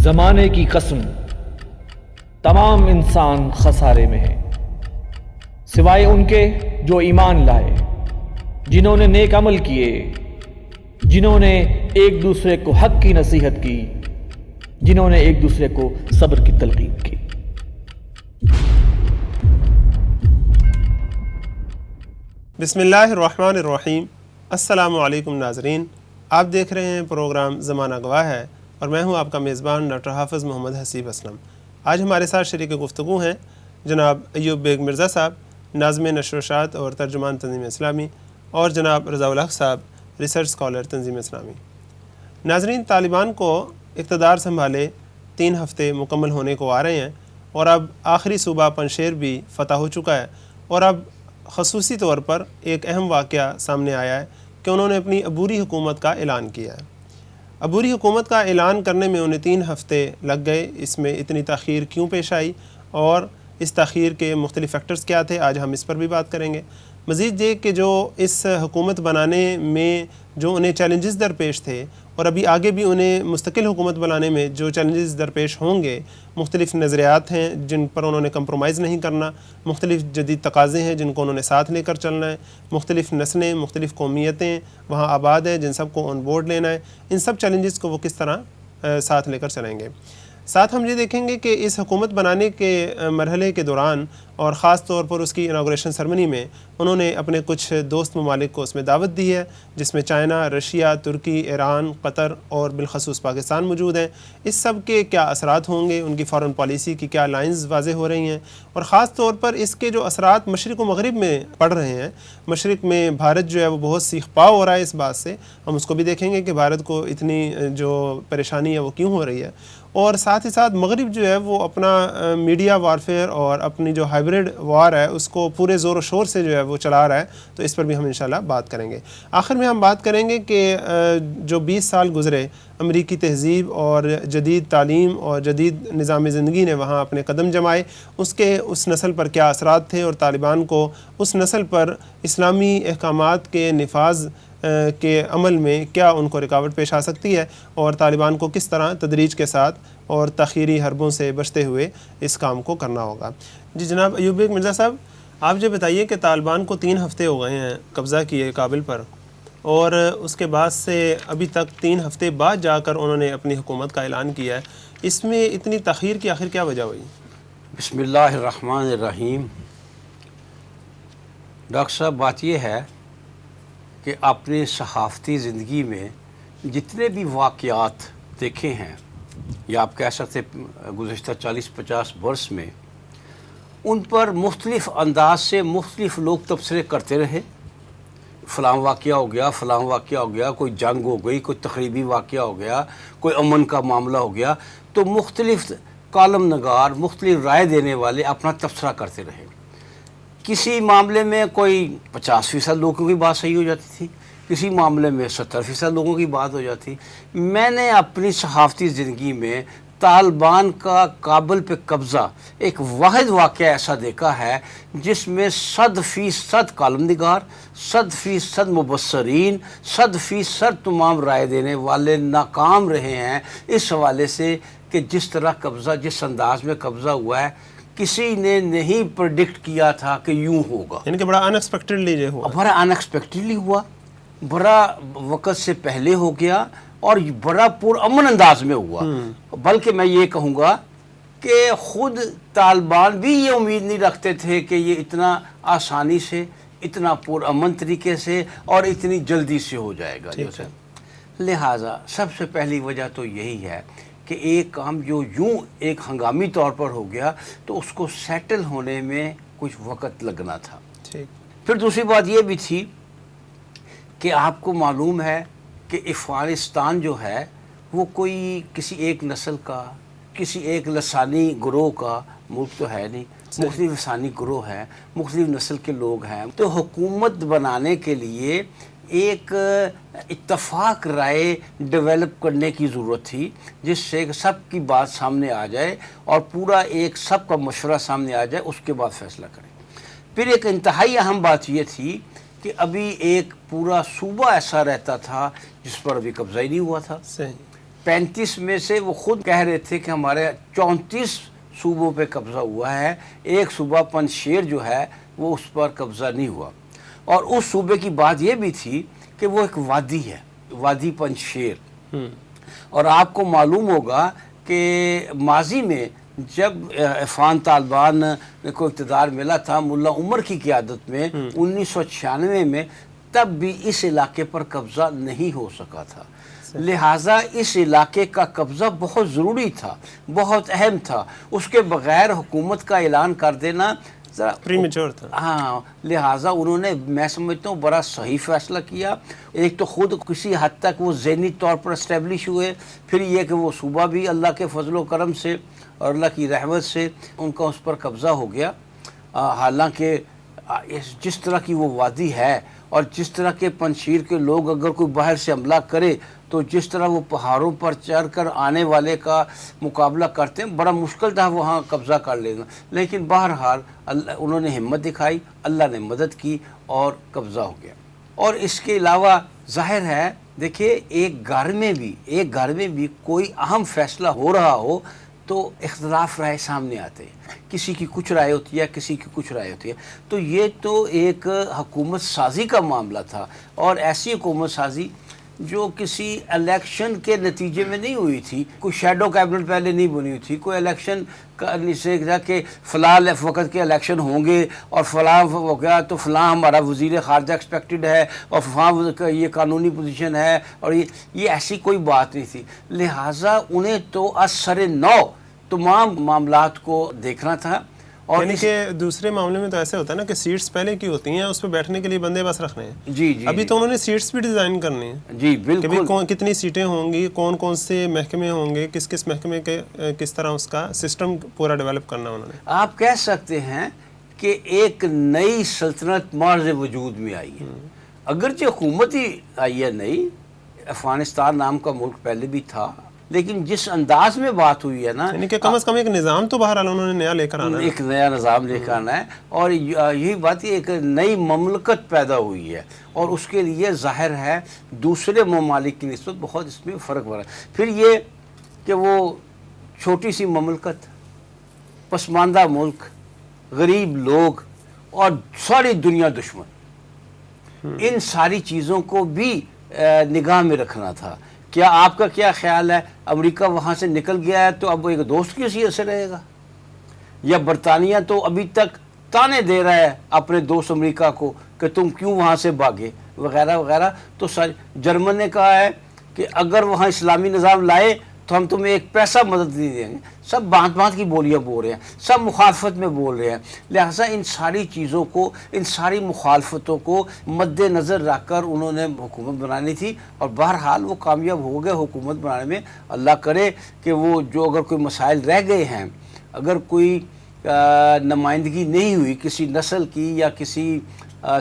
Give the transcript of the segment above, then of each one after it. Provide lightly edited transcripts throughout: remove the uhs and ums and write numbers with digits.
زمانے کی قسم تمام انسان خسارے میں ہیں سوائے ان کے جو ایمان لائے، جنہوں نے نیک عمل کیے، جنہوں نے ایک دوسرے کو حق کی نصیحت کی، جنہوں نے ایک دوسرے کو صبر کی تلقین کی۔ بسم اللہ الرحمن الرحیم۔ السلام علیکم ناظرین، آپ دیکھ رہے ہیں پروگرام زمانہ گواہ ہے اور میں ہوں آپ کا میزبان ڈاکٹر حافظ محمد حسیب اسلم۔ آج ہمارے ساتھ شریک گفتگو ہیں جناب ایوب بیگ مرزا صاحب، ناظم نشر و اشاعت اور ترجمان تنظیم اسلامی، اور جناب رضا الحق صاحب، ریسرچ اسکالر تنظیم اسلامی۔ ناظرین، طالبان کو اقتدار سنبھالے 3 ہفتے مکمل ہونے کو آ رہے ہیں اور اب آخری صوبہ پنشیر بھی فتح ہو چکا ہے، اور اب خصوصی طور پر ایک اہم واقعہ سامنے آیا ہے کہ انہوں نے اپنی عبوری حکومت کا اعلان کیا ہے۔ عبوری حکومت کا اعلان کرنے میں انہیں 3 ہفتے لگ گئے۔ اس میں اتنی تاخیر کیوں پیش آئی اور اس تاخیر کے مختلف فیکٹرز کیا تھے، آج ہم اس پر بھی بات کریں گے۔ مزید یہ کہ جو اس حکومت بنانے میں جو انہیں چیلنجز درپیش تھے اور ابھی آگے بھی انہیں مستقل حکومت بنانے میں جو چیلنجز درپیش ہوں گے، مختلف نظریات ہیں جن پر انہوں نے کمپرومائز نہیں کرنا، مختلف جدید تقاضے ہیں جن کو انہوں نے ساتھ لے کر چلنا ہے، مختلف نسلیں، مختلف قومیتیں وہاں آباد ہیں جن سب کو آن بورڈ لینا ہے، ان سب چیلنجز کو وہ کس طرح ساتھ لے کر چلیں گے۔ ساتھ ہم یہ دیکھیں گے کہ اس حکومت بنانے کے مرحلے کے دوران اور خاص طور پر اس کی انوگریشن سرمنی میں انہوں نے اپنے کچھ دوست ممالک کو اس میں دعوت دی ہے، جس میں چائنا، رشیا، ترکی، ایران، قطر اور بالخصوص پاکستان موجود ہیں۔ اس سب کے کیا اثرات ہوں گے، ان کی فارن پالیسی کی کیا لائنز واضح ہو رہی ہیں، اور خاص طور پر اس کے جو اثرات مشرق و مغرب میں پڑ رہے ہیں۔ مشرق میں بھارت جو ہے وہ بہت سیخ پاؤ ہو رہا ہے اس بات سے، ہم اس کو بھی دیکھیں گے کہ بھارت کو اتنی جو پریشانی ہے وہ کیوں ہو رہی ہے، اور ساتھ ہی ساتھ مغرب جو ہے وہ اپنا میڈیا وارفیئر اور اپنی جو ہائبرڈ وار ہے اس کو پورے زور و شور سے جو ہے وہ چلا رہا ہے، تو اس پر بھی ہم انشاءاللہ بات کریں گے۔ آخر میں ہم بات کریں گے کہ جو 20 سال گزرے، امریکی تہذیب اور جدید تعلیم اور جدید نظام زندگی نے وہاں اپنے قدم جمائے، اس نسل پر کیا اثرات تھے، اور طالبان کو اس نسل پر اسلامی احکامات کے نفاذ کے عمل میں کیا ان کو رکاوٹ پیش آ سکتی ہے، اور طالبان کو کس طرح تدریج کے ساتھ اور تاخیری حربوں سے بچتے ہوئے اس کام کو کرنا ہوگا۔ جی جناب ایوب بیگ مرزا صاحب، آپ یہ بتائیے کہ طالبان کو 3 ہفتے ہو گئے ہیں قبضہ کیے کابل پر، اور اس کے بعد سے ابھی تک 3 ہفتے بعد جا کر انہوں نے اپنی حکومت کا اعلان کیا ہے، اس میں اتنی تاخیر کی آخر کیا وجہ ہوئی؟ بسم اللہ الرحمن الرحیم۔ ڈاکٹر صاحب، بات یہ ہے کہ اپنے صحافتی زندگی میں جتنے بھی واقعات دیکھے ہیں، یا آپ کہہ سکتے گزشتہ 40-50 برس میں، ان پر مختلف انداز سے مختلف لوگ تبصرے کرتے رہے۔ فلاں واقعہ ہو گیا، فلاں واقعہ ہو گیا، کوئی جنگ ہو گئی، کوئی تخریبی واقعہ ہو گیا، کوئی امن کا معاملہ ہو گیا، تو مختلف کالم نگار، مختلف رائے دینے والے اپنا تبصرہ کرتے رہے۔ کسی معاملے میں کوئی 50% لوگوں کی بات صحیح ہو جاتی تھی، کسی معاملے میں 70% لوگوں کی بات ہو جاتی۔ میں نے اپنی صحافتی زندگی میں طالبان کا کابل پہ قبضہ ایک واحد واقعہ ایسا دیکھا ہے جس میں 100% کالم نگار، 100% مبصرین، 100% تمام رائے دینے والے ناکام رہے ہیں اس حوالے سے کہ جس طرح قبضہ، جس انداز میں قبضہ ہوا ہے، کسی نے نہیں پریڈکٹ کیا تھا کہ یوں ہوگا۔ یعنی کہ بڑا ان ایکسپیکٹڈلی ہوا، بڑا ان ایکسپیکٹڈلی ہوا، بڑا وقت سے پہلے ہو گیا، اور بڑا پرامن انداز میں ہوا۔ بلکہ میں یہ کہوں گا کہ خود طالبان بھی یہ امید نہیں رکھتے تھے کہ یہ اتنا آسانی سے، اتنا پرامن طریقے سے اور اتنی جلدی سے ہو جائے گا۔ لہٰذا سب سے پہلی وجہ تو یہی ہے کہ ایک کام جو یوں ایک ہنگامی طور پر ہو گیا تو اس کو سیٹل ہونے میں کچھ وقت لگنا تھا۔ پھر دوسری بات یہ بھی تھی کہ آپ کو معلوم ہے کہ افغانستان جو ہے وہ کوئی کسی ایک نسل کا، کسی ایک لسانی گروہ کا ملک تو ہے نہیں، مختلف لسانی گروہ ہیں، مختلف نسل کے لوگ ہیں، تو حکومت بنانے کے لیے ایک اتفاق رائے ڈیولپ کرنے کی ضرورت تھی جس سے سب کی بات سامنے آ جائے اور پورا ایک سب کا مشورہ سامنے آ جائے، اس کے بعد فیصلہ کریں۔ پھر ایک انتہائی اہم بات یہ تھی کہ ابھی ایک پورا صوبہ ایسا رہتا تھا جس پر ابھی قبضہ ہی نہیں ہوا تھا۔ 35 میں سے وہ خود کہہ رہے تھے کہ ہمارے 34 صوبوں پہ قبضہ ہوا ہے، ایک صوبہ پنجشیر جو ہے وہ اس پر قبضہ نہیں ہوا. اور اس صوبے کی بات یہ بھی تھی کہ وہ ایک وادی ہے، وادی پنجشیر. اور آپ کو معلوم ہوگا کہ ماضی میں جب افغان طالبان کو اقتدار ملا تھا ملا عمر کی قیادت میں 1996 میں، تب بھی اس علاقے پر قبضہ نہیں ہو سکا تھا. لہٰذا اس علاقے کا قبضہ بہت ضروری تھا، بہت اہم تھا. اس کے بغیر حکومت کا اعلان کر دینا ذرا پریمیچور تھا. ہاں، لہٰذا انہوں نے میں سمجھتا ہوں بڑا صحیح فیصلہ کیا. ایک تو خود کسی حد تک وہ ذہنی طور پر اسٹیبلش ہوئے، پھر یہ کہ وہ صوبہ بھی اللہ کے فضل و کرم سے اور اللہ کی رحمت سے ان کا اس پر قبضہ ہو گیا. حالانکہ جس طرح کی وہ وادی ہے اور جس طرح کے پنجشیر کے لوگ اگر کوئی باہر سے حملہ کرے تو جس طرح وہ پہاڑوں پر چڑھ کر آنے والے کا مقابلہ کرتے ہیں، بڑا مشکل تھا وہاں قبضہ کر لینا. لیکن بہرحال انہوں نے ہمت دکھائی، اللہ نے مدد کی اور قبضہ ہو گیا. اور اس کے علاوہ ظاہر ہے دیکھیے ایک گھر میں بھی کوئی اہم فیصلہ ہو رہا ہو تو اختلاف رائے سامنے آتے ہیں. کسی کی کچھ رائے ہوتی ہے، کسی کی کچھ رائے ہوتی ہے. تو یہ تو ایک حکومت سازی کا معاملہ تھا، اور ایسی حکومت سازی جو کسی الیکشن کے نتیجے میں نہیں ہوئی تھی. کوئی شیڈو کیبنٹ پہلے نہیں بنی ہوئی تھی. کوئی الیکشن سے کہ فلاں وقت کے الیکشن ہوں گے اور فلاں ہو گیا تو فلاں ہمارا وزیر خارجہ ایکسپیکٹڈ ہے اور فلاں یہ قانونی پوزیشن ہے، اور یہ ایسی کوئی بات نہیں تھی. لہٰذا انہیں تو از سر نو تمام معاملات کو دیکھنا تھا. اور یعنی کہ دوسرے معاملے میں تو ایسے ہوتا ہے نا کہ سیٹس پہلے کی ہوتی ہیں، اس پہ بیٹھنے کے لیے بندے بس رکھنے ہیں. جی ابھی تو انہوں نے سیٹس بھی ڈیزائن کرنی ہیں. جی بالکل. کہ کتنی سیٹیں ہوں گی، کون کون سے محکمے ہوں گے، کس کس محکمے کے کس طرح اس کا سسٹم پورا ڈیولپ کرنا انہوں نے. آپ کہہ سکتے ہیں کہ ایک نئی سلطنت مارز وجود میں آئی ہے. اگرچہ حکومت ہی آئی ہے نئی، افغانستان نام کا ملک پہلے بھی تھا، لیکن جس انداز میں بات ہوئی ہے نا، یعنی کہ کم از کم ایک نظام تو بہرحال انہوں نے نیا لے کر آنا ہے. ایک نیا نظام لے کر آنا ہے. اور یہی بات ایک نئی مملکت پیدا ہوئی ہے، اور اس کے لیے ظاہر ہے دوسرے ممالک کی نسبت بہت اس میں فرق پڑا ہے. پھر یہ کہ وہ چھوٹی سی مملکت، پسماندہ ملک، غریب لوگ اور ساری دنیا دشمن، ان ساری چیزوں کو بھی نگاہ میں رکھنا تھا. کیا آپ کا کیا خیال ہے؟ امریکہ وہاں سے نکل گیا ہے تو اب وہ ایک دوست کی حیثیت سے رہے گا، یا برطانیہ تو ابھی تک تانے دے رہا ہے اپنے دوست امریکہ کو کہ تم کیوں وہاں سے بھاگے وغیرہ وغیرہ. تو جرمن نے کہا ہے کہ اگر وہاں اسلامی نظام لائے تو ہم تمہیں ایک پیسہ مدد نہیں دیں گے. سب بانت کی بولیاں بول رہے ہیں، سب مخالفت میں بول رہے ہیں. لہٰذا ان ساری چیزوں کو، ان ساری مخالفتوں کو مد نظر رکھ کر انہوں نے حکومت بنانی تھی، اور بہرحال وہ کامیاب ہو گئے حکومت بنانے میں. اللہ کرے کہ وہ جو اگر کوئی مسائل رہ گئے ہیں، اگر کوئی نمائندگی نہیں ہوئی کسی نسل کی یا کسی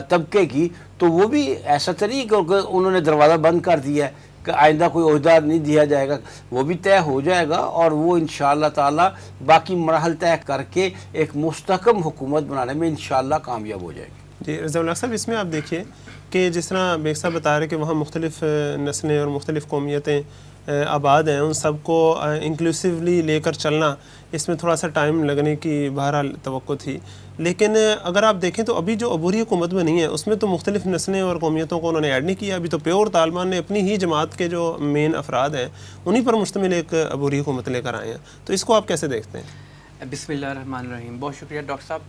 طبقے کی، تو وہ بھی ایسا تو نہیں کہ انہوں نے دروازہ بند کر دیا ہے کہ آئندہ کوئی عہدہ نہیں دیا جائے گا. وہ بھی طے ہو جائے گا، اور وہ انشاءاللہ تعالی باقی مراحل طے کر کے ایک مستحکم حکومت بنانے میں انشاءاللہ کامیاب ہو جائے گی. جی رضا اللہ صاحب، اس میں آپ دیکھیے کہ جس طرح بیگ صاحب بتا رہے کہ وہاں مختلف نسلیں اور مختلف قومیتیں آباد ہیں، ان سب کو انکلوسیولی لے کر چلنا، اس میں تھوڑا سا ٹائم لگنے کی بہرحال توقع تھی. لیکن اگر آپ دیکھیں تو ابھی جو عبوری حکومت بنی ہے اس میں تو مختلف نسلیں اور قومیتوں کو انہوں نے ایڈ نہیں کیا. ابھی تو پیور طالبان نے اپنی ہی جماعت کے جو مین افراد ہیں انہی پر مشتمل ایک عبوری حکومت لے کر آئے ہیں. تو اس کو آپ کیسے دیکھتے ہیں؟ بسم اللہ الرحمن الرحیم. بہت شکریہ ڈاکٹر صاحب.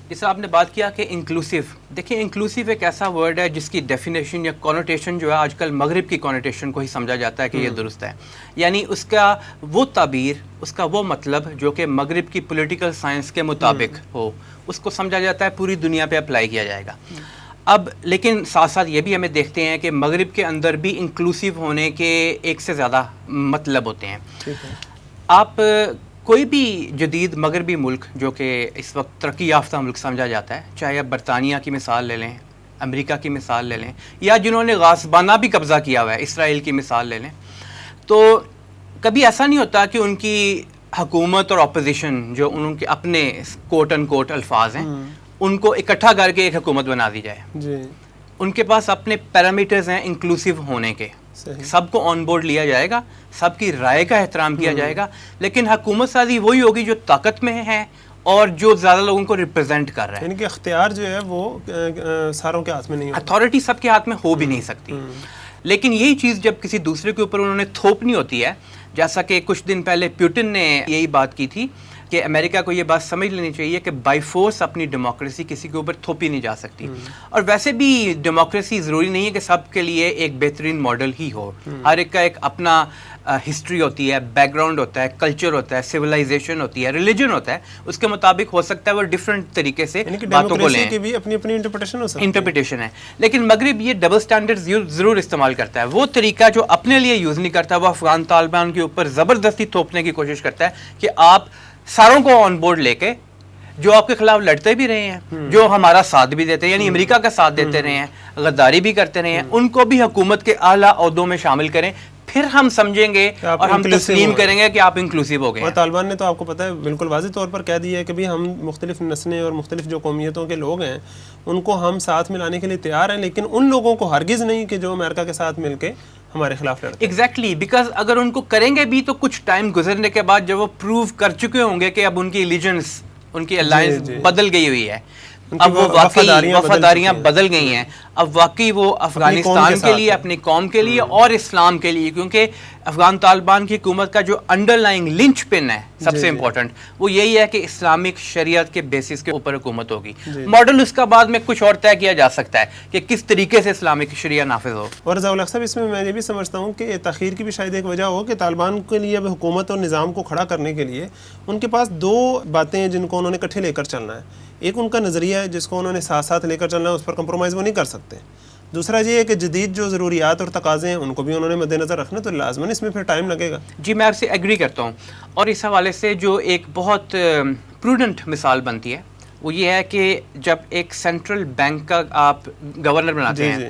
جس آپ نے بات کیا کہ انکلوسیو، دیکھیں انکلوسیو ایک ایسا ورڈ ہے جس کی ڈیفینیشن یا کونوٹیشن جو ہے آج کل مغرب کی کونوٹیشن کو ہی سمجھا جاتا ہے کہ یہ درست ہے. یعنی اس کا وہ تعبیر، اس کا وہ مطلب جو کہ مغرب کی پولیٹیکل سائنس کے مطابق ہو، اس کو سمجھا جاتا ہے پوری دنیا پہ اپلائی کیا جائے گا. اب لیکن ساتھ ساتھ یہ بھی ہمیں دیکھتے ہیں کہ مغرب کے اندر بھی انکلوسیو ہونے کے ایک سے زیادہ مطلب ہوتے ہیں. آپ کوئی بھی جدید مغربی ملک جو کہ اس وقت ترقی یافتہ ملک سمجھا جاتا ہے، چاہے آپ برطانیہ کی مثال لے لیں، امریکہ کی مثال لے لیں، یا جنہوں نے غاصبانہ بھی قبضہ کیا ہوا ہے اسرائیل کی مثال لے لیں، تو کبھی ایسا نہیں ہوتا کہ ان کی حکومت اور اپوزیشن جو ان کے اپنے کوٹ ان کوٹ الفاظ ہیں ان کو اکٹھا کر کے ایک حکومت بنا دی جائے. جی ان کے پاس اپنے پیرامیٹرز ہیں انکلوسیو ہونے کے. سب کو آن بورڈ لیا جائے گا, سب کی رائے کا احترام کیا جائے گا, لیکن حکومت سازی وہی ہوگی جو طاقت میں ہے اور جو زیادہ لوگوں کو ریپرزینٹ کر رہا ہے. یعنی کہ اختیار جو ہے وہ ساروں کے ہاتھ میں نہیں ہوتا, اتھارٹی سب کے ہاتھ میں ہو بھی نہیں سکتی. لیکن یہی چیز جب کسی دوسرے کے اوپر انہوں نے تھوپنی ہوتی ہے, جیسا کہ کچھ دن پہلے پیوٹن نے یہی بات کی تھی کہ امریکہ کو یہ بات سمجھ لینی چاہیے کہ بائی فورس اپنی ڈیموکریسی کسی کے اوپر تھوپی نہیں جا سکتی. اور ویسے بھی ڈیموکریسی ضروری نہیں ہے کہ سب کے لیے ایک بہترین ماڈل ہی ہو. ہر ایک کا ایک اپنا ہسٹری ہوتی ہے, بیک گراؤنڈ ہوتا ہے, کلچر ہوتا ہے, سویلائزیشن ہوتی ہے, ریلیجن ہوتا ہے, اس کے مطابق ہو سکتا ہے وہ ڈفرینٹ طریقے سے باتوں کو لیں. بھی اپنی اپنی انٹرپریٹیشن ہے, لیکن مغرب یہ ڈبل سٹینڈرڈ ضرور استعمال کرتا ہے. وہ طریقہ جو اپنے لیے یوز نہیں کرتا, وہ افغان طالبان کے اوپر زبردستی تھوپنے کی کوشش کرتا ہے کہ آپ ساروں کو آن بورڈ لے کے, جو آپ کے خلاف لڑتے بھی رہے ہیں, جو ہمارا ساتھ بھی دیتے ہیں, یعنی امریکہ کا ساتھ دیتے رہے ہیں, غداری بھی کرتے رہے ہیں, ان کو بھی حکومت کے اعلیٰ عہدوں میں شامل کریں, پھر ہم سمجھیں گے اور ہم تسلیم کریں گے کہ آپ انکلوسیو ہو گئے. اور طالبان نے تو آپ کو پتہ ہے بالکل واضح طور پر کہہ دیا ہے کہ بھی ہم مختلف نسلیں اور مختلف جو قومیتوں کے لوگ ہیں ان کو ہم ساتھ ملانے کے لیے تیار ہیں, لیکن ان لوگوں کو ہرگز نہیں کہ جو امریکہ کے ساتھ مل کے ہمارے خلاف لڑتے ہیں. ایگزیکٹلی, بیکاز اگر ان کو کریں گے بھی تو کچھ ٹائم گزرنے کے بعد جب وہ پروو کر چکے ہوں گے کہ اب ان کی ایلیجنس, ان کی الائنس بدل گئی ہوئی ہے, اب وہ واقعی وفاداریاں بدل گئی ہیں, اب واقعی وہ افغانستان کے لیے, اپنی قوم کے لیے اور اسلام کے لیے, کیونکہ افغان طالبان کی حکومت کا جو انڈر لائنگ لنچ پن ہے سب سے امپورٹنٹ وہ یہی ہے کہ اسلامک شریعت کے بیسس کے اوپر حکومت ہوگی. ماڈل اس کا بعد میں کچھ اور طے کیا جا سکتا ہے کہ کس طریقے سے اسلامک شریعہ نافذ ہو. اور ضیاء الحق صاحب اس میں یہ بھی سمجھتا ہوں کہ تاخیر کی بھی شاید ایک وجہ ہو کہ طالبان کے لیے اب حکومت اور نظام کو کھڑا کرنے کے لیے ان کے پاس دو باتیں ہیں جن کو انہوں نے اکٹھے لے کر چلنا ہے. ایک ان کا نظریہ ہے جس کو انہوں نے ساتھ ساتھ لے کر چلنا ہے, اس پر کمپرومائز وہ نہیں کر سکتے. دوسرا یہ ہے کہ جدید جو ضروریات اور تقاضے ہیں ان کو بھی انہوں نے مد نظر رکھنا, تو لازماً اس میں پھر ٹائم لگے گا. جی میں آپ سے ایگری کرتا ہوں, اور اس حوالے سے جو ایک بہت پروڈنٹ مثال بنتی ہے وہ یہ ہے کہ جب ایک سینٹرل بینک کا آپ گورنر بناتے ہیں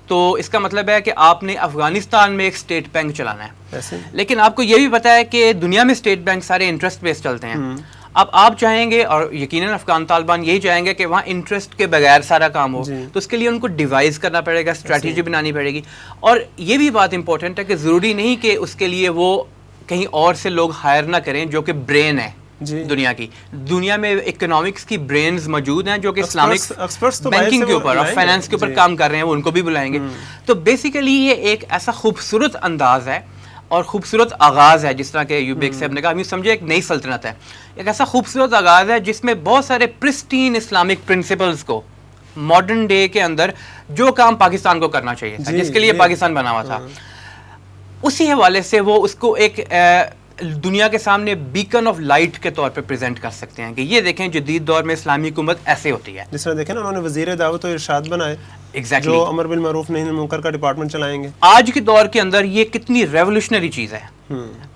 تو اس کا مطلب ہے کہ آپ نے افغانستان میں ایک اسٹیٹ بینک چلانا ہے, لیکن آپ کو یہ بھی پتا ہے کہ دنیا میں اسٹیٹ بینک سارے انٹرسٹ بیس چلتے ہیں. اب آپ چاہیں گے, اور یقیناً افغان طالبان یہی چاہیں گے کہ وہاں انٹرسٹ کے بغیر سارا کام ہو, تو اس کے لیے ان کو ڈیوائز کرنا پڑے گا, اسٹریٹجی بنانی پڑے گی. اور یہ بھی بات امپورٹنٹ ہے کہ ضروری نہیں کہ اس کے لیے وہ کہیں اور سے لوگ ہائر نہ کریں جو کہ برین ہے دنیا کی. دنیا میں اکنامکس کی برینز موجود ہیں جو کہ اسلامک بینکنگ کے اوپر اور فائنانس کے اوپر کام کر رہے ہیں, وہ ان کو بھی بلائیں گے. تو بیسیکلی یہ ایک ایسا خوبصورت انداز ہے اور خوبصورت آغاز ہے, جس طرح کہ ایوب بیگ صاحب نے کہا, ہم سمجھے ایک نئی سلطنت ہے, ایک ایسا خوبصورت آغاز ہے جس میں بہت سارے پرسٹین اسلامک پرنسپلز کو ماڈرن ڈے کے اندر جو کام پاکستان کو کرنا چاہیے تھا, جس کے لیے پاکستان بنا ہوا تھا, اسی حوالے سے وہ اس کو ایک دنیا کے سامنے بیکن آف لائٹ کے طور پہ پریزنٹ کر سکتے ہیں کہ یہ دیکھیں جدید دور میں اسلامی حکومت ایسے ہوتی ہے. جس طرح دیکھیں نا انہوں نے وزیر دعوت و ارشاد بنائے, جو امر بالمعروف نہی عن المنکر کا ڈپارٹمنٹ چلائیں گے. آج کے دور کے اندر یہ کتنی ریولوشنری چیز ہے.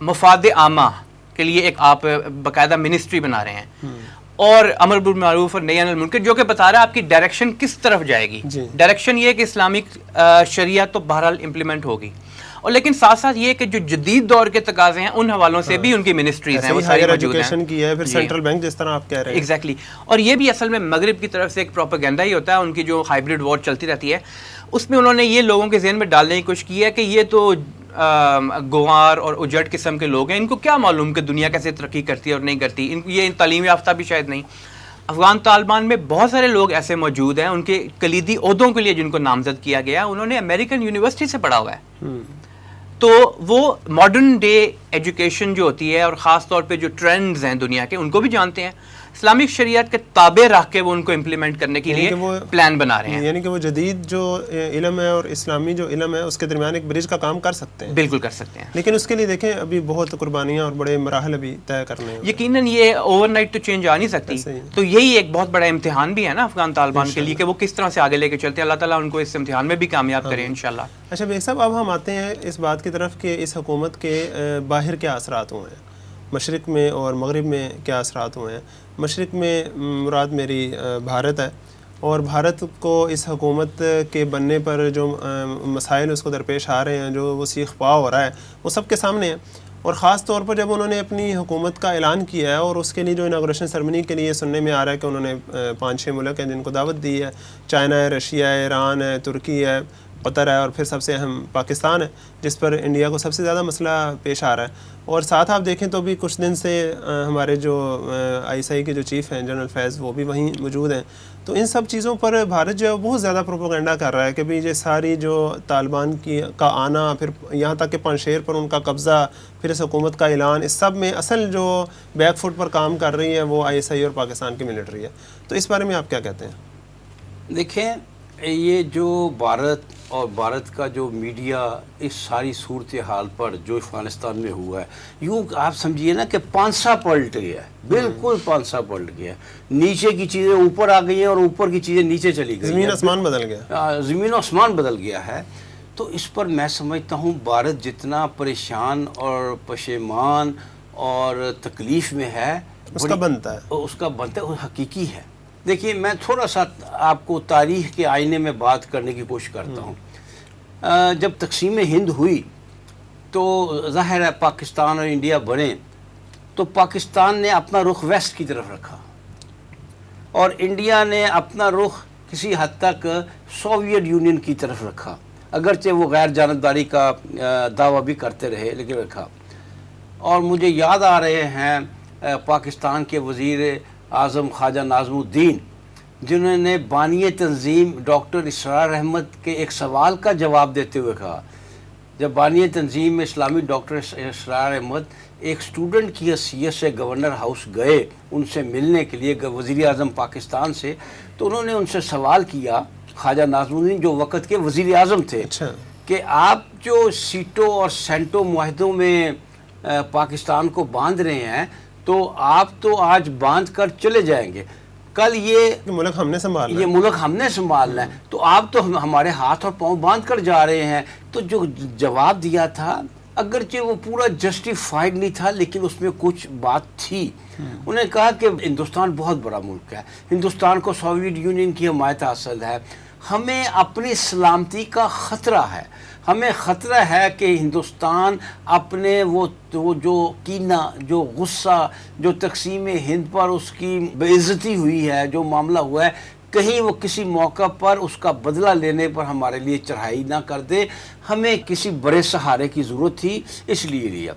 مفاد عامہ کے لیے ایک آپ باقاعدہ منسٹری بنا رہے ہیں, اور امر بالمعروف اور نہی عن المنکر جو کہ بتا رہا ہے آپ کی ڈائریکشن کس طرف جائے گی. ڈائریکشن یہ کہ اسلامک شریعت تو بہرحال امپلیمنٹ ہوگی, اور لیکن ساتھ ساتھ یہ کہ جو جدید دور کے تقاضے ہیں ان حوالوں سے بھی ان کی منسٹریز ہیں, وہ ساری موجود ہیں. کی ہے پھر سینٹرل بینک جس طرح آپ کہہ رہے ہیں. ایگزیکٹلی, اور یہ بھی اصل میں مغرب کی طرف سے ایک پروپیگنڈا ہی ہوتا ہے. ان کی جو ہائبرڈ وار چلتی رہتی ہے اس میں انہوں نے یہ لوگوں کے ذہن میں ڈالنے کی کوشش کی ہے کہ یہ تو گوار اور اجڑ قسم کے لوگ ہیں, ان کو کیا معلوم کہ دنیا کیسے ترقی کرتی ہے اور نہیں کرتی, یہ تعلیم یافتہ بھی شاید نہیں. افغان طالبان میں بہت سارے لوگ ایسے موجود ہیں ان کے کلیدی عہدوں کے لیے جن کو نامزد کیا گیا, انہوں نے امریکن یونیورسٹی سے پڑھا ہوا ہے. تو وہ ماڈرن ڈے ایجوکیشن جو ہوتی ہے اور خاص طور پہ جو ٹرینڈز ہیں دنیا کے ان کو بھی جانتے ہیں, اسلامک شریعت کے تابع رکھ کے وہ ان کو امپلیمنٹ کرنے کے لیے پلان بنا رہے ہیں. یعنی کہ وہ جدید جو علم ہے اور اسلامی جو علم ہے اس کے درمیان ایک برج کا کام کر سکتے ہیں. بالکل کر سکتے ہیں, لیکن اس کے لیے دیکھیں ابھی بہت قربانیاں اور بڑے مراحل ابھی طے کرنے ہیں. یقیناً یہ اوور نائٹ تو چینج آ نہیں سکتی, تو یہی ایک بہت بڑا امتحان بھی ہے نا افغان طالبان کے لیے کہ وہ کس طرح سے آگے لے کے چلتے ہیں. اللہ تعالیٰ ان کو اس امتحان میں بھی کامیاب کرے انشاءاللہ. اچھا بیگ صاحب, اب ہم آتے ہیں اس بات کی طرف کہ اس حکومت کے باہر کیا اثرات ہوئے ہیں, مشرق میں اور مغرب میں کیا اثرات ہوئے ہیں. مشرق میں مراد میری بھارت ہے, اور بھارت کو اس حکومت کے بننے پر جو مسائل اس کو درپیش آ رہے ہیں, جو وہ سیخ پا ہو رہا ہے, وہ سب کے سامنے ہے. اور خاص طور پر جب انہوں نے اپنی حکومت کا اعلان کیا ہے اور اس کے لیے جو اناگوریشن سرمنی کے لیے سننے میں آ رہا ہے کہ انہوں نے 5-6 ملک ہیں جن کو دعوت دی ہے, چائنا ہے, رشیا ہے, ایران ہے, ترکی ہے, قطر ہے اور پھر سب سے اہم پاکستان ہے جس پر انڈیا کو سب سے زیادہ مسئلہ پیش آ رہا ہے. اور ساتھ آپ دیکھیں تو بھی کچھ دن سے ہمارے جو ISI کے جو چیف ہیں جنرل فیض وہ بھی وہیں موجود ہیں. تو ان سب چیزوں پر بھارت جو ہے بہت زیادہ پروپیگنڈا کر رہا ہے کہ بھئی یہ ساری جو طالبان کا آنا، پھر یہاں تک کہ پنشیر پر ان کا قبضہ، پھر اس حکومت کا اعلان، اس سب میں اصل جو بیک فٹ پر کام کر رہی ہے وہ ISI اور پاکستان کی ملٹری ہے. تو اس بارے میں آپ کیا کہتے ہیں؟ دیکھیں یہ جو بھارت اور بھارت کا جو میڈیا اس ساری صورتحال پر جو افغانستان میں ہوا ہے، یوں آپ سمجھیے نا کہ پانسا پلٹ گیا ہے، بالکل پانسا پلٹ گیا ہے. نیچے کی چیزیں اوپر آ گئی ہیں اور اوپر کی چیزیں نیچے چلی گئی، زمین آسمان بدل گیا. زمین و آسمان بدل گیا ہے. تو اس پر میں سمجھتا ہوں بھارت جتنا پریشان اور پشیمان اور تکلیف میں ہے اس کا بنتا ہے وہ حقیقی ہے. دیکھیے میں تھوڑا سا آپ کو تاریخ کے آئینے میں بات کرنے کی کوشش کرتا ہوں. جب تقسیم ہند ہوئی تو ظاہر ہے پاکستان اور انڈیا بنے تو پاکستان نے اپنا رخ ویسٹ کی طرف رکھا اور انڈیا نے اپنا رخ کسی حد تک سوویت یونین کی طرف رکھا، اگرچہ وہ غیر جانبداری کا دعویٰ بھی کرتے رہے لیکن رکھا. اور مجھے یاد آ رہے ہیں پاکستان کے وزیر اعظم خواجہ ناظم الدین جنہوں نے بانی تنظیم ڈاکٹر اسرار احمد کے ایک سوال کا جواب دیتے ہوئے کہا، جب بانی تنظیم اسلامی ڈاکٹر اسرار احمد ایک اسٹوڈنٹ کی حیثیت سے گورنر ہاؤس گئے ان سے ملنے کے لیے وزیر اعظم پاکستان سے، تو انہوں نے ان سے سوال کیا، خواجہ ناظم الدین جو وقت کے وزیر اعظم تھے، کہ آپ جو سیٹوں اور سینٹوں معاہدوں میں پاکستان کو باندھ رہے ہیں تو آپ تو آج باندھ کر چلے جائیں گے، کل یہ ملک ہم نے سنبھالنا ہے، یہ ملک ہم نے سنبھالنا ہے، تو آپ تو ہمارے ہاتھ اور پاؤں باندھ کر جا رہے ہیں. تو جو جواب دیا تھا اگرچہ وہ پورا جسٹیفائڈ نہیں تھا لیکن اس میں کچھ بات تھی. انہوں نے کہا کہ ہندوستان بہت بڑا ملک ہے، ہندوستان کو سوویت یونین کی حمایت حاصل ہے، ہمیں اپنی سلامتی کا خطرہ ہے، ہمیں خطرہ ہے کہ ہندوستان اپنے وہ جو کینہ، جو غصہ، جو تقسیم ہند پر اس کی بے عزتی ہوئی ہے، جو معاملہ ہوا ہے، کہیں وہ کسی موقع پر اس کا بدلہ لینے پر ہمارے لیے چڑھائی نہ کر دے. ہمیں کسی بڑے سہارے کی ضرورت تھی، اس لیے لیا.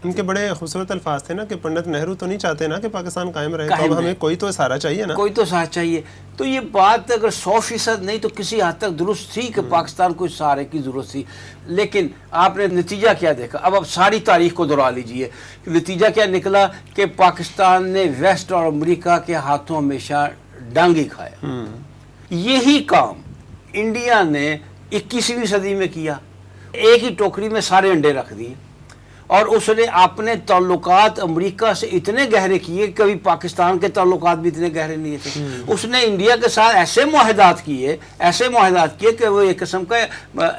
ان کے بڑے خوبصورت الفاظ تھے نا کہ پنڈت نہرو تو نہیں چاہتے نا کہ پاکستان قائم رہے، تو اب ہمیں کوئی تو سہارا چاہیے نا، کوئی تو سہارا چاہیے. تو یہ بات اگر 100% نہیں تو کسی حد تک درست تھی کہ پاکستان کو سہارے کی ضرورت تھی. لیکن آپ نے نتیجہ کیا دیکھا؟ اب ساری تاریخ کو دہرا لیجئے. نتیجہ کیا نکلا کہ پاکستان نے ویسٹ اور امریکہ کے ہاتھوں ہمیشہ ڈانگی کھایا. یہی کام انڈیا نے 21ویں صدی میں کیا، ایک ہی ٹوکری میں سارے انڈے رکھ دیے اور اس نے اپنے تعلقات امریکہ سے اتنے گہرے کیے، کبھی پاکستان کے تعلقات بھی اتنے گہرے نہیں تھے. اس نے انڈیا کے ساتھ ایسے معاہدات کیے کہ وہ ایک قسم کا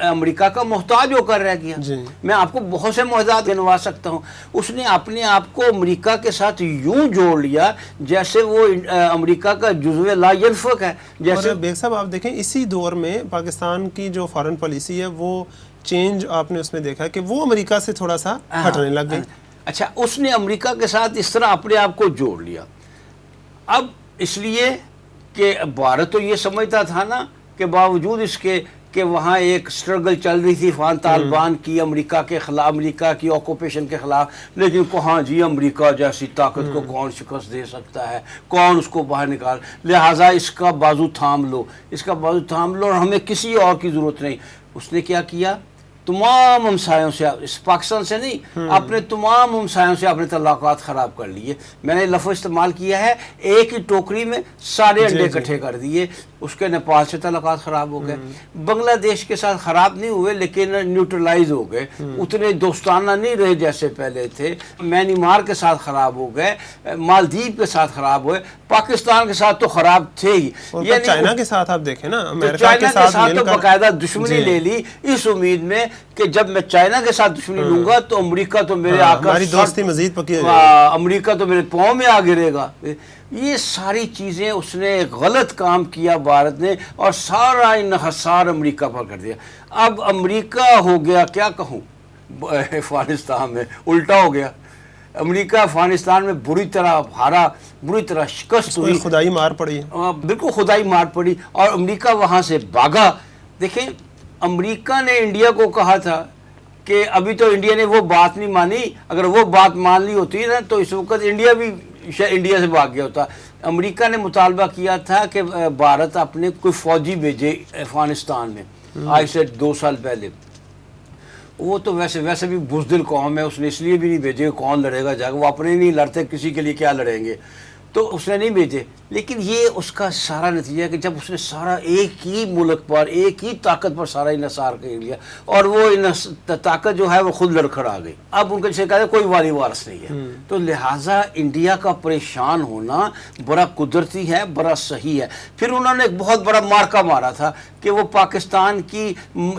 امریکہ کا محتاج ہو کر رہ گیا. میں آپ کو بہت سے معاہدات گنوا سکتا ہوں. اس نے اپنے آپ کو امریکہ کے ساتھ یوں جوڑ لیا جیسے وہ امریکہ کا جزو لا ینفک ہے. جیسے بیگ صاحب آپ دیکھیں اسی دور میں پاکستان کی جو فارن پالیسی ہے وہ چینج آپ نے اس میں دیکھا کہ وہ امریکہ سے تھوڑا سا ہٹنے لگ گئی. اچھا، اس نے امریکہ کے ساتھ اس طرح اپنے آپ کو جوڑ لیا. اب اس لیے کہ بھارت تو یہ سمجھتا تھا نا کہ باوجود اس کے کہ وہاں ایک سٹرگل چل رہی تھی افغان طالبان کی، امریکہ کے خلاف، امریکہ کی آکوپیشن کے خلاف، لیکن کہاں جی امریکہ جیسی طاقت کو کون شکست دے سکتا ہے، کون اس کو باہر نکال، لہٰذا اس کا بازو تھام لو اور ہمیں کسی اور کی ضرورت نہیں. اس نے کیا کیا؟ تمام ہمسایوں سے، اس پاکستان سے نہیں، اپنے تمام ہمسایوں سے اپنے تعلقات خراب کر لیے. میں نے لفظ استعمال کیا ہے ایک ہی ٹوکری میں سارے انڈے اکٹھے کر دیے. اس کے نیپال سے تعلقات خراب ہو گئے، بنگلہ دیش کے ساتھ خراب نہیں ہوئے لیکن نیوٹرلائز ہو گئے، اتنے دوستانہ نہیں رہے جیسے پہلے تھے. میانمار کے ساتھ خراب ہو گئے، مالدیپ کے ساتھ خراب ہوئے، پاکستان کے ساتھ تو خراب تھے ہی. یعنی چائنا کے ساتھ آپ دیکھیں نا، امریکہ کے ساتھ تو باقاعدہ دشمنی لے لی اس امید میں کہ جب میں چائنا کے ساتھ دشمنی لوں گا تو امریکہ تو میرے ہماری دوستی مزید پکی ہو جائے گی، امریکہ تو میرے پاؤں میں آ گرے گا. یہ ساری چیزیں اس نے غلط کام کیا بھارت نے اور سارا انحصار امریکہ پر کر دیا. اب امریکہ ہو گیا کیا کہوں افغانستان میں الٹا ہو گیا. امریکہ افغانستان میں بری طرح ہارا، بری طرح شکست ہوئی، خدائی مار پڑی، بالکل خدائی مار پڑی اور امریکہ وہاں سے بھاگا. دیکھیں امریکہ نے انڈیا کو کہا تھا کہ ابھی تو انڈیا نے وہ بات نہیں مانی, اگر وہ بات مان لی ہوتی نا تو اس وقت انڈیا بھی انڈیا سے بھاگ گیا ہوتا. امریکہ نے مطالبہ کیا تھا کہ بھارت اپنے کوئی فوجی بھیجے افغانستان میں آج سے 2 سال پہلے. وہ تو ویسے بھی بزدل قوم ہے, اس نے اس لیے بھی نہیں بھیجے کون لڑے گا جا کے, وہ اپنے نہیں لڑتے, کسی کے لیے کیا لڑیں گے, تو اس نے نہیں بھیجے. لیکن یہ اس کا سارا نتیجہ ہے کہ جب اس نے سارا ایک ہی ملک پر ایک ہی طاقت پر سارا انحصار کر لیا اور وہ طاقت جو ہے وہ خود لڑکھڑ آ گئی, اب ان کے سے کہتے کوئی والی وارث نہیں ہے. تو لہٰذا انڈیا کا پریشان ہونا بڑا قدرتی ہے, بڑا صحیح ہے. پھر انہوں نے ایک بہت بڑا مارکا مارا تھا کہ وہ پاکستان کی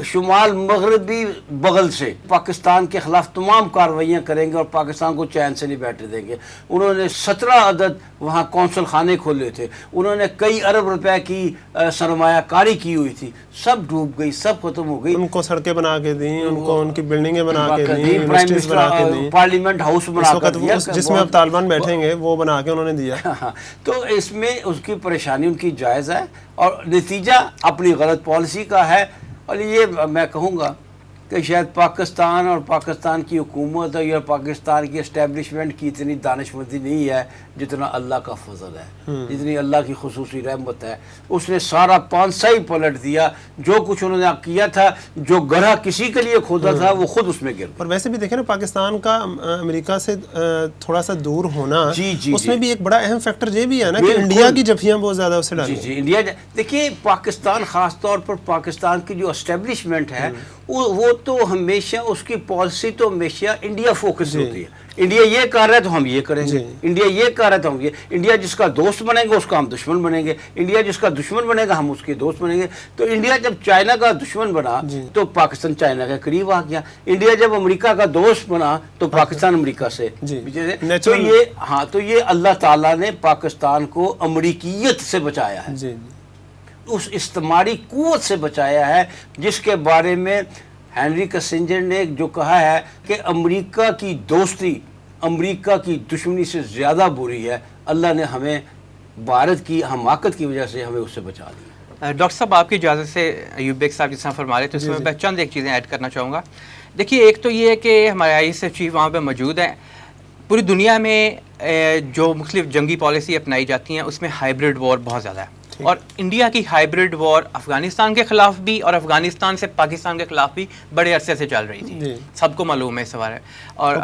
شمال مغربی بغل سے پاکستان کے خلاف تمام کارروائیاں کریں گے اور پاکستان کو چین سے نہیں بیٹھنے دیں گے. انہوں نے 17 عدد وہاں کونسل خانے کھولے تھے, انہوں نے کئی ارب روپے کی سرمایہ کاری کی ہوئی تھی, سب ڈوب گئی, سب ختم ہو گئی. ان کو سڑکیں بنا کے دیں, ان کو ان کی بلڈنگیں بنا کے دیں, پرائم یونیورسٹیز بنا کے دیں, منسٹر پارلیمنٹ ہاؤس بنا کر دیا, جس میں اب طالبان بیٹھیں گے وہ بنا کے انہوں نے دیا. تو اس میں اس کی پریشانی ان کی جائز ہے اور نتیجہ اپنی غلط پالیسی کا ہے. اور یہ میں کہوں گا کہ شاید پاکستان اور پاکستان کی حکومت یا پاکستان کی اسٹیبلشمنٹ کی اتنی دانشمندی نہیں ہے جتنا اللہ کا فضل ہے, جتنی اللہ کی خصوصی رحمت ہے. اس نے سارا پانسا ہی پلٹ دیا, جو کچھ انہوں نے کیا تھا, جو گڑھا کسی کے لیے کھودا تھا وہ خود اس میں گر گیا. اور ویسے بھی دیکھیں نا, پاکستان کا امریکہ سے تھوڑا سا دور ہونا, اس میں بھی ایک بڑا اہم فیکٹر یہ بھی ہے نا کہ انڈیا کی جفیاں بہت زیادہ اسے ڈالی. جی انڈیا, دیکھیے پاکستان خاص طور پر پاکستان کی جو اسٹیبلشمنٹ ہے وہ تو ہمیشہ اس کی پالیسی تو ہمیشہ انڈیا فوکس ہوتی ہے. انڈیا یہ کر رہا ہے تو ہم یہ کریں گے, انڈیا یہ کر رہا ہے تو ہم یہ, انڈیا جس کا دوست بنیں گے اس کا ہم دشمن بنیں گے, انڈیا جس کا دشمن بنے گا ہم اس کے دوست بنیں گے. تو انڈیا جب چائنا کا دشمن بنا تو پاکستان چائنا کے قریب آ گیا. انڈیا جب امریکہ کا دوست بنا تو پاکستان امریکہ سے. تو یہ تو یہ اللہ تعالیٰ نے پاکستان کو امریکیت سے بچایا ہے, اس استعماری قوت سے بچایا ہے جس کے بارے میں ہینری کسنجر نے جو کہا ہے کہ امریکہ کی دوستی امریکہ کی دشمنی سے زیادہ بری ہے. اللہ نے ہمیں بھارت کی حماقت کی وجہ سے ہمیں اس سے بچا دیا. ڈاکٹر صاحب آپ کی اجازت سے ایوب بیگ صاحب جس طرح فرما رہے تھے اس میں چند ایک چیزیں ایڈ کرنا چاہوں گا. دیکھیے ایک تو یہ ہے کہ ہمارے ISF چیف وہاں پہ موجود ہیں. پوری دنیا میں جو مختلف جنگی پالیسی اپنائی جاتی ہیں اس میں ہائبرڈ وار بہت زیادہ ہے, اور انڈیا کی ہائبرڈ وار افغانستان کے خلاف بھی اور افغانستان سے پاکستان کے خلاف بھی بڑے عرصے سے چل رہی تھی, سب کو معلوم ہے اس بارے. اور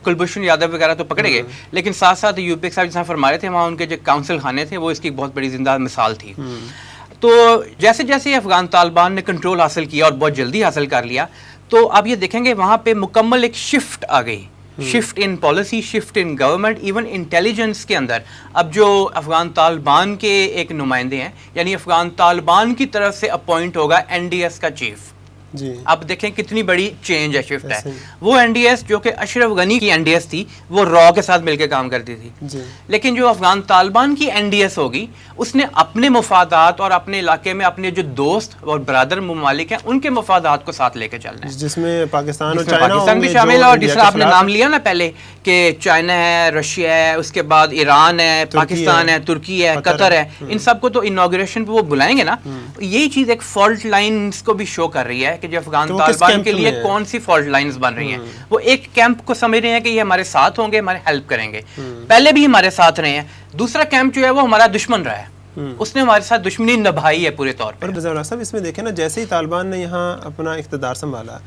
کلبھوشن یادو وغیرہ تو پکڑے گئے, لیکن ساتھ ساتھ ایوب بیگ صاحب جس طرح فرما رہے تھے وہاں ان کے جو کاؤنسل خانے تھے وہ اس کی بہت بڑی زندہ مثال تھی. تو جیسے جیسے افغان طالبان نے کنٹرول حاصل کیا اور بہت جلدی حاصل کر لیا, تو آپ یہ دیکھیں گے وہاں پہ مکمل ایک شفٹ آ گئی, shift in policy, shift in government, even intelligence کے اندر. اب جو افغان طالبان کے ایک نمائندے ہیں, یعنی افغان طالبان کی طرف سے اپوائنٹ ہوگا NDS کا چیف. اب دیکھیں کتنی بڑی چینج ہے, شفٹ ہے. وہ NDS جو کہ اشرف غنی کی NDS تھی وہ را کے ساتھ مل کے کام کرتی تھی, لیکن جو افغان طالبان کی NDS ہوگی اس نے اپنے مفادات اور اپنے علاقے میں اپنے جو دوست اور برادر ممالک ہیں ان کے مفادات کو ساتھ لے کے چلنا ہے, جس میں پاکستان بھی شامل ہے. اور جس طرح آپ نے نام لیا نا پہلے کہ چائنا ہے, رشیا ہے, اس کے بعد ایران ہے, پاکستان ہے, ترکی ہے, قطر ہے, ان سب کو تو انوگریشن پہ وہ بلائیں گے نا. یہی چیز ایک فالٹ لائنز کو بھی شو کر رہی ہے کہ جو افغان طالبان کے لیے کون سی فالٹ لائنز بن رہی ہیں. وہ ایک کیمپ کو سمجھ رہے ہیں کہ یہ ہمارے ساتھ ہوں گے, ہمارے ہیلپ کریں گے, پہلے بھی ہمارے ساتھ رہے ہیں. دوسرا کیمپ جو ہے وہ ہمارا دشمن رہا ہے, اس نے ہمارے ساتھ دشمنی نبھائی ہے پورے طور پر. اور صاحب اس میں دیکھیں نا, جیسے ہی طالبان نے یہاں اپنا اقتدار سنبھالا,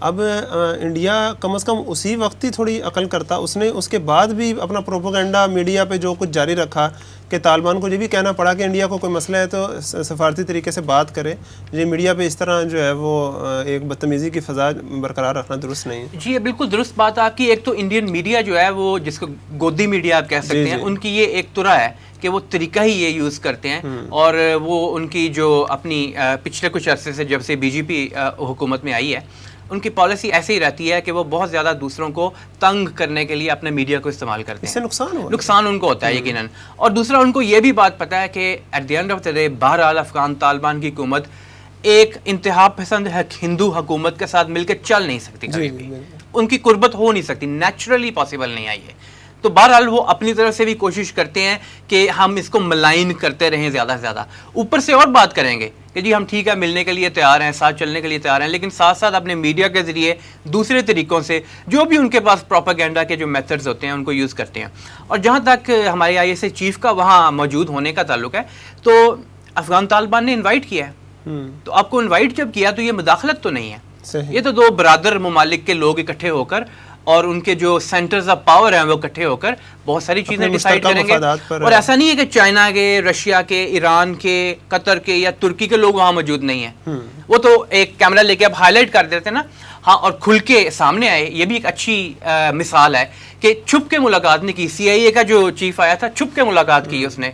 اب انڈیا کم از کم اسی وقت ہی تھوڑی عقل کرتا. اس نے اس کے بعد بھی اپنا پروپیگنڈا میڈیا پہ جو کچھ جاری رکھا کہ طالبان کو یہ بھی کہنا پڑا کہ انڈیا کو کوئی مسئلہ ہے تو سفارتی طریقے سے بات کرے. یہ میڈیا پہ اس طرح جو ہے وہ ایک بدتمیزی کی فضا برقرار رکھنا درست نہیں ہے. جی بالکل درست بات آپ کی. ایک تو انڈین میڈیا جو ہے وہ جس کو گودی میڈیا آپ کہہ سکتے ہیں, ان کی یہ ایک طرح ہے کہ وہ طریقہ ہی یہ یوز کرتے ہیں. اور وہ ان کی جو اپنی پچھلے کچھ عرصے سے جب سے BJP حکومت میں آئی ہے, ان کی پالیسی ایسے ہی رہتی ہے کہ وہ بہت زیادہ دوسروں کو تنگ کرنے کے لیے اپنے میڈیا کو استعمال کرتے ہیں. اس سے نقصان ان کو ہوتا ہے یقیناً. اور دوسرا ان کو یہ بھی بات پتہ ہے کہ at the end of the day بہرحال افغان طالبان کی حکومت ایک انتہا پسند ہندو حکومت کے ساتھ مل کے چل نہیں سکتی کبھی بھی. ان کی قربت ہو نہیں سکتی, نیچرلی پاسبل نہیں آئی ہے. تو بہرحال وہ اپنی طرف سے بھی کوشش کرتے ہیں کہ ہم اس کو ملائن کرتے رہیں زیادہ سے زیادہ. اوپر سے اور بات کریں گے کہ جی ہم ٹھیک ہے ملنے کے لیے تیار ہیں, ساتھ چلنے کے لیے تیار ہیں, لیکن ساتھ ساتھ اپنے میڈیا کے ذریعے دوسرے طریقوں سے جو بھی ان کے پاس پروپیگنڈا کے جو میتھڈز ہوتے ہیں ان کو یوز کرتے ہیں. اور جہاں تک ہمارے ISI چیف کا وہاں موجود ہونے کا تعلق ہے, تو افغان طالبان نے انوائٹ کیا ہے, تو آپ کو انوائٹ جب کیا تو یہ مداخلت تو نہیں ہے, یہ تو دو برادر ممالک کے لوگ اکٹھے ہو کر اور ان کے جو سینٹرز آف پاور ہیں وہ اکٹھے ہو کر بہت ساری چیزیں ڈیسائیڈ کریں گے. اور ایسا نہیں ہے کہ چائنا کے, رشیا کے, ایران کے, قطر کے یا ترکی کے لوگ وہاں موجود نہیں ہیں, وہ تو ایک کیمرہ لے کے اب ہائی لائٹ کر دیتے نا, ہاں, اور کھل کے سامنے آئے. یہ بھی ایک اچھی مثال ہے کہ چھپ کے ملاقات نہیں کی. CIA کا جو چیف آیا تھا چھپ کے ملاقات کی, اس نے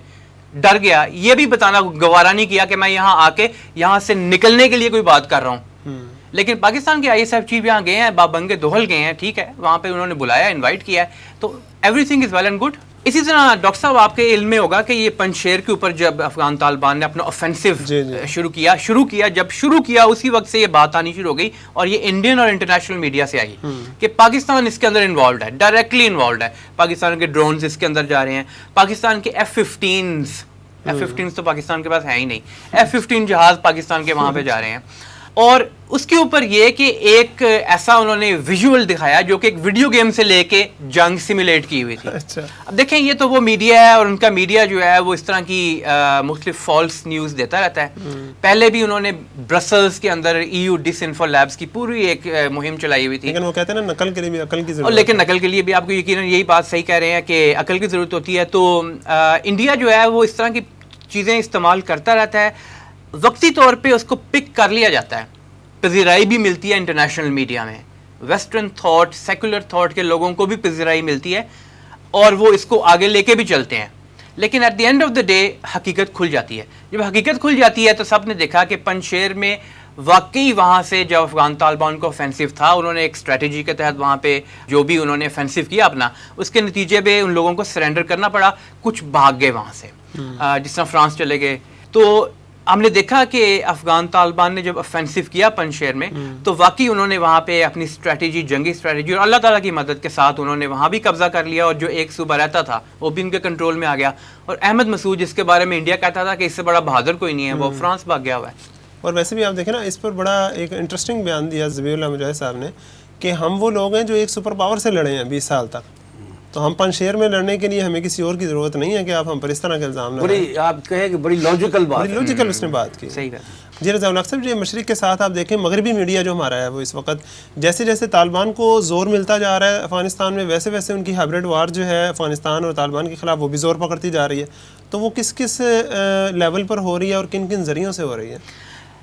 ڈر گیا, یہ بھی بتانا گوارا نہیں کیا کہ میں یہاں آ کے یہاں سے نکلنے کے لیے کوئی بات کر رہا ہوں. لیکن پاکستان کے ISI چیف یہاں گئے ہیں, بابنگے دوہل گئے ہیں, ٹھیک ہے, وہاں پہ انہوں نے بلایا, انوائٹ کیا ہے, تو everything is well and good. اسی طرح ڈاکٹر صاحب آپ کے علم میں ہوگا کہ یہ پنجشیر کے اوپر جب افغان طالبان نے اپنا آفینسو شروع کیا اسی وقت سے یہ بات آنی شروع ہو گئی, اور یہ انڈین اور انٹرنیشنل میڈیا سے آئی کہ پاکستان اس کے اندر انوالوڈ ہے, ڈائریکٹلی انوالوڈ ہے. پاکستان کے ڈرونز اس کے اندر جا رہے ہیں, پاکستان کے F-15s تو پاکستان کے پاس ہے ہی نہیں, F-15 جہاز پاکستان کے وہاں پہ جا رہے ہیں. اور اس کے اوپر یہ کہ ایک ایسا انہوں نے ویژول دکھایا جو کہ ایک ویڈیو گیم سے لے کے جنگ سیمولیٹ کی ہوئی تھی. اب دیکھیں یہ تو وہ میڈیا ہے, اور ان کا میڈیا جو ہے وہ اس طرح کی مختلف فالس نیوز دیتا رہتا ہے. پہلے بھی انہوں نے برسلز کے اندر EU ڈس انفو لیبس کی پوری ایک مہم چلائی ہوئی تھی. لیکن وہ کہتے ہیں نا نقل کے لیے بھی عقل کی ضرورت ہے, لیکن نقل کے لیے بھی آپ کو یقیناً یہی بات صحیح کہہ رہے ہیں کہ عقل کی ضرورت ہوتی ہے. تو انڈیا جو ہے وہ اس طرح کی چیزیں استعمال کرتا رہتا ہے, وقتی طور پہ اس کو پک کر لیا جاتا ہے, پذیرائی بھی ملتی ہے انٹرنیشنل میڈیا میں, ویسٹرن تھاٹ, سیکولر تھاٹ کے لوگوں کو بھی پذیرائی ملتی ہے, اور وہ اس کو آگے لے کے بھی چلتے ہیں. لیکن at the end of the day حقیقت کھل جاتی ہے. جب حقیقت کھل جاتی ہے تو سب نے دیکھا کہ پنجشیر میں واقعی وہاں سے جب افغان طالبان کو آفینسو تھا, انہوں نے ایک اسٹریٹجی کے تحت وہاں پہ جو بھی انہوں نے آفینسو کیا اپنا, اس کے نتیجے پہ ان لوگوں کو سرینڈر کرنا پڑا, کچھ بھاگ گئے وہاں سے, جس طرح فرانس چلے گئے. تو ہم نے دیکھا کہ افغان طالبان نے جب آفینسو کیا پنجشیر میں, تو واقعی انہوں نے وہاں پہ اپنی اسٹریٹجی, جنگی اسٹریٹجی, اور اللہ تعالیٰ کی مدد کے ساتھ انہوں نے وہاں بھی قبضہ کر لیا, اور جو ایک صوبہ رہتا تھا وہ بھی ان کے کنٹرول میں آ گیا. اور احمد مسعود جس کے بارے میں انڈیا کہتا تھا کہ اس سے بڑا بہادر کوئی نہیں ہے, وہ فرانس بھاگ گیا ہوا ہے. اور ویسے بھی آپ دیکھیں نا, اس پر بڑا ایک انٹرسٹنگ بیان دیا ذبیح اللہ مجاہد صاحب نے کہ ہم وہ لوگ ہیں جو ایک سپر پاور سے لڑے ہیں 20 سال تک, تو ہم پنجشیر میں لڑنے کے لیے ہمیں کسی اور کی ضرورت نہیں ہے کہ آپ ہم پر اس طرح کے الزام نہ لگائیں. آپ کہیں کہ بڑی لاجیکل بات, بڑی لاجیکل اس نے بات کی. صحیح بات. جی رضا الحق صاحب, جو مشرق کے ساتھ آپ دیکھیں مغربی میڈیا جو ہمارا ہے وہ اس وقت جیسے جیسے طالبان کو زور ملتا جا رہا ہے افغانستان میں, ویسے ویسے ان کی ہائبرڈ وار جو ہے افغانستان اور طالبان کے خلاف وہ بھی زور پکڑتی جا رہی ہے. تو وہ کس کس لیول پر ہو رہی ہے اور کن کن ذریعوں سے ہو رہی ہے؟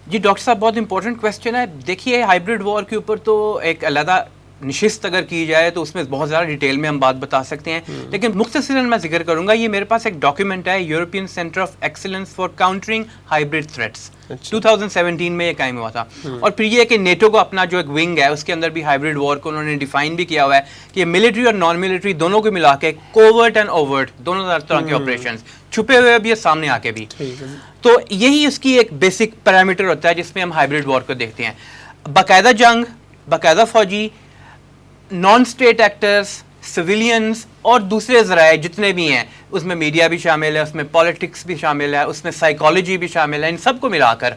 جی ڈاکٹر صاحب بہت امپورٹنٹ کویسچن ہے. دیکھیے ہائبرڈ وار کے اوپر تو ایک علیحدہ نشست اگر کی جائے تو اس میں بہت زیادہ ڈیٹیل میں ہم بات بتا سکتے ہیں, لیکن مختصراً میں ذکر کروں گا. یہ میرے پاس ایک ڈاکیومنٹ ہے, European centre of excellence for countering hybrid threats, 2017 میں یہ قائم ہوا تھا. اور پھر یہ کہ نیٹو کو اپنا جو ایک ونگ ہے اس کے اندر بھی ہائبرڈ وار کو انہوں نے ڈیفائن بھی کیا ہوا ہے کہ یہ ملٹری اور نان ملٹری دونوں کو ملا کے کوورٹ اینڈ اوورٹ دونوں طرح کے آپریشنز, چھپے ہوئے بھی سامنے آ کے بھی. تو یہی اس کی ایک بیسک پیرامیٹر ہوتا ہے جس میں ہم ہائبرڈ وار کو دیکھتے ہیں. باقاعدہ جنگ, باقاعدہ فوجی, نان اسٹیٹ ایکٹرز, سویلینز اور دوسرے ذرائع جتنے بھی ہیں, اس میں میڈیا بھی شامل ہے, اس میں پالیٹکس بھی شامل ہے, اس میں سائیکالوجی بھی شامل ہے, ان سب کو ملا کر,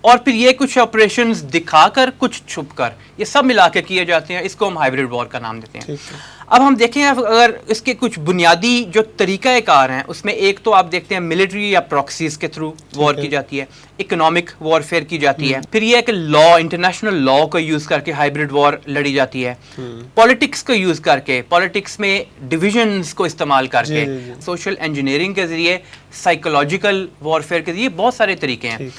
اور پھر یہ کچھ آپریشنز دکھا کر, کچھ چھپ کر, یہ سب ملا کے کیے جاتے ہیں. اس کو ہم ہائبرڈ وار کا نام دیتے ہیں. اب ہم دیکھیں اگر اس کے کچھ بنیادی جو طریقہ کار ہیں, اس میں ایک تو آپ دیکھتے ہیں ملٹری یا پراکسیز کے تھرو وار کی جاتی ہے, اکنامک وار فیئر کی جاتی ہے, پھر یہ ہے کہ لا, انٹرنیشنل لا کو یوز کر کے ہائبرڈ وار لڑی جاتی ہے, پالیٹکس کو یوز کر کے, پالیٹکس میں ڈویژنز کو استعمال کر کے, سوشل انجینئرنگ کے ذریعے, سائیکولوجیکل وار فیئر کے ذریعے, بہت سارے طریقے ہیں.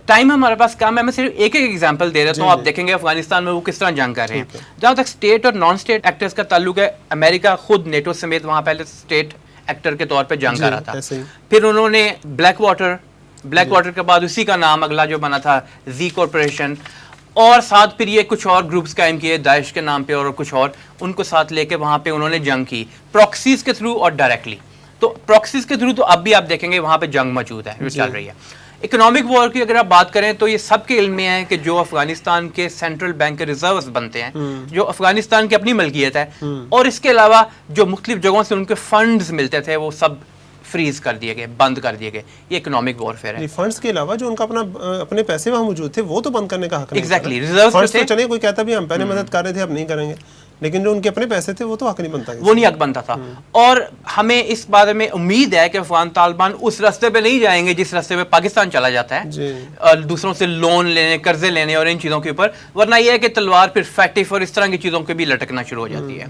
ٹائم ہمارے پاس کم ہے, میں صرف ایک ایگزامپل دے دیتا ہوں, آپ دیکھیں گے افغانستان میں وہ کس طرح جنگ کر رہے ہیں. جہاں تک اسٹیٹ اور نان اسٹیٹ ایکٹرز کا تعلق ہے, امریکہ خود نیٹو سمیت وہاں پہلے اسٹیٹ ایکٹر کے طور پہ جنگ کر رہا تھا. پھر انہوں نے بلیک واٹر کے بعد اسی کا نام اگلا جو بنا تھا زی کارپوریشن, اور ساتھ پھر یہ کچھ اور گروپس قائم کیے داعش کے نام پہ اور کچھ اور, ان کو ساتھ لے کے وہاں پہ انہوں نے جنگ کی پراکسیز کے تھرو اور ڈائریکٹلی. تو پراکسیز کے تھرو تو اب بھی آپ دیکھیں گے وہاں پہ جنگ موجود ہے جو چل رہی ہے. اکنامک وار کی اگر آپ بات کریں تو یہ سب کے علم میں ہے کہ جو افغانستان کے سینٹرل بینک کے ریزروز بنتے ہیں جو افغانستان کی اپنی ملکیت ہے اور اس کے علاوہ جو مختلف جگہوں سے ان کے فنڈز ملتے تھے وہ سب فریز کر دیے گئے, بند کر دیے گئے. یہ اکنامک وارفیئر ہے. فنڈز کے علاوہ جو ان کا اپنے پیسے وہاں موجود تھے وہ تو بند کرنے کا حق نہیں. ایگزیکٹلی, ریزروز فنڈز تو چلے کوئی کہتا بھی ہم پہلے مدد کر رہے تھے اب نہیں کریں گے, لیکن جو ان کے اپنے پیسے تھے وہ تو حق نہیں بنتا, وہ نہیں حق بنتا تھا. اور ہمیں اس بارے میں امید ہے کہ افغان طالبان اس راستے پہ نہیں جائیں گے جس راستے پہ پاکستان چلا جاتا ہے, اور دوسروں سے لون لینے, قرضے لینے اور ان چیزوں کے اوپر, ورنہ یہ ہے کہ تلوار پھر فیکٹف اور اس طرح کی چیزوں کے بھی لٹکنا شروع ہو جاتی ہے.